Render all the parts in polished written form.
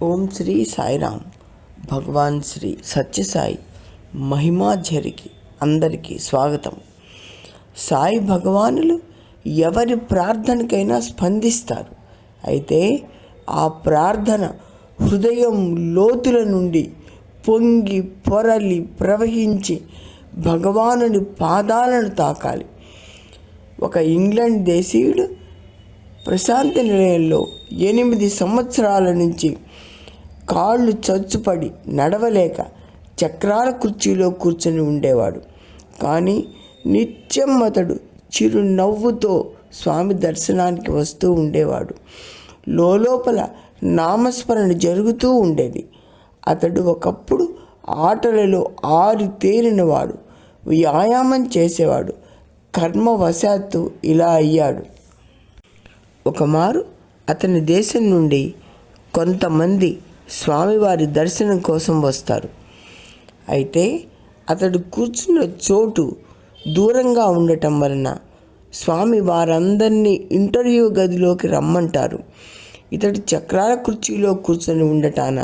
ఓం శ్రీ సాయిరామ్. భగవాన్ శ్రీ సత్యసాయి మహిమాఝరికి అందరికీ స్వాగతం. సాయి భగవానులు ఎవరి ప్రార్థనకైనా స్పందిస్తారు. అయితే ఆ ప్రార్థన హృదయం లోతుల నుండి పొంగి పొరలి ప్రవహించి భగవానుని పాదాలను తాకాలి. ఒక ఇంగ్లాండ్ దేశీయుడు ప్రశాంతి నిలయంలో 8 సంవత్సరాల నుంచి కాళ్ళు చచ్చుపడి నడవలేక చక్రాల కుర్చీలో కూర్చొని ఉండేవాడు. కానీ నిత్యం అతడు చిరునవ్వుతో స్వామి దర్శనానికి వస్తూ ఉండేవాడు. లోపల నామస్మరణ జరుగుతూ ఉండేది. అతడు ఒకప్పుడు ఆటలలో ఆరితేరినవాడు, వ్యాయామం చేసేవాడు. కర్మవశాత్తు ఇలా అయ్యాడు. ఒకమారు అతని దేశం నుండి కొంతమంది స్వామివారి దర్శనం కోసం వస్తారు. అయితే అతడు కూర్చున్న చోటు దూరంగా ఉండటం వలన స్వామి వారందరినీ ఇంటర్వ్యూ గదిలోకి రమ్మంటారు. ఇతడు చక్రాల కుర్చీలో కూర్చొని ఉండటాన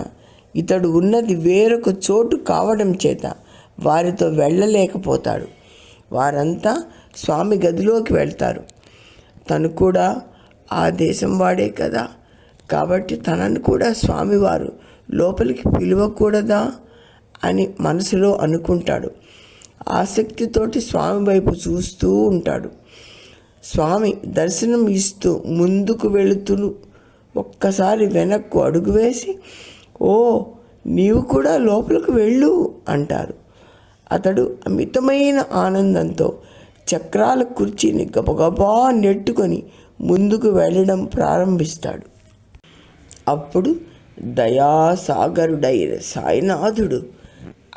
ఇతడు ఉన్నది వేరొక చోటు కావడం చేత వారితో వెళ్ళలేకపోతాడు. వారంతా స్వామి గదిలోకి వెళ్తారు. తను కూడా ఆ దేశం వాడే కదా, కాబట్టి తనను కూడా స్వామివారు లోపలికి పిలవకూడదా అని మనసులో అనుకుంటాడు. ఆసక్తితోటి స్వామి వైపు చూస్తూ ఉంటాడు. స్వామి దర్శనం ఇస్తూ ముందుకు వెళుతూ ఒక్కసారి వెనక్కు అడుగు వేసి, "ఓ, నీవు కూడా లోపలికి వెళ్ళు" అంటారు. అతడు అమితమైన ఆనందంతో చక్రాల కుర్చీని గబగబా నెట్టుకొని ముందుకు వెళ్ళడం ప్రారంభిస్తాడు. అప్పుడు దయాసాగరుడైన సాయినాథుడు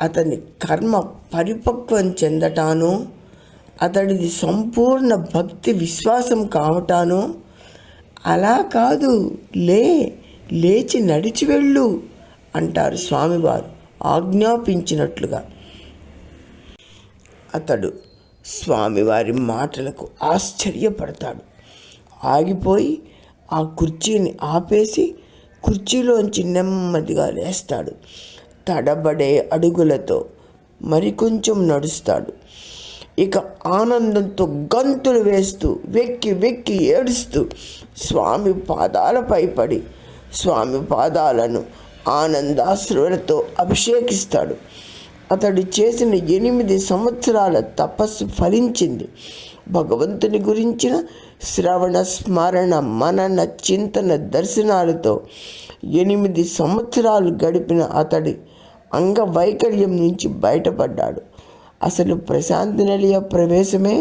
అతని కర్మ పరిపక్వం చెందటానో, అతడిది సంపూర్ణ భక్తి విశ్వాసం కావటానో, "అలా కాదు, లేచి నడిచి వెళ్ళు" అంటారు స్వామివారు ఆజ్ఞాపించినట్లుగా. అతడు స్వామివారి మాటలకు ఆశ్చర్యపడతాడు. ఆగిపోయి ఆ కుర్చీని ఆపేసి కుర్చీలోంచి నెమ్మదిగా లేస్తాడు. తడబడే అడుగులతో మరికొంచెం నడుస్తాడు. ఇక ఆనందంతో గంతులు వేస్తూ వెక్కి వెక్కి ఏడుస్తూ స్వామి పాదాలపై పడి స్వామి పాదాలను ఆనందాశ్రువులతో అభిషేకిస్తాడు. అతడు చేసిన 8 సంవత్సరాల తపస్సు ఫలించింది. భగవంతుని గురించిన శ్రవణ స్మరణ మనన చింతన దర్శనాలతో 8 సంవత్సరాలు గడిపిన అతడి అంగవైకల్యం నుంచి బయటపడ్డాడు. అసలు ప్రశాంతి నిలయ ప్రవేశమే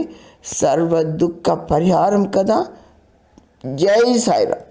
సర్వ దుఃఖ పరిహారం కదా. జై సాయిరామ్.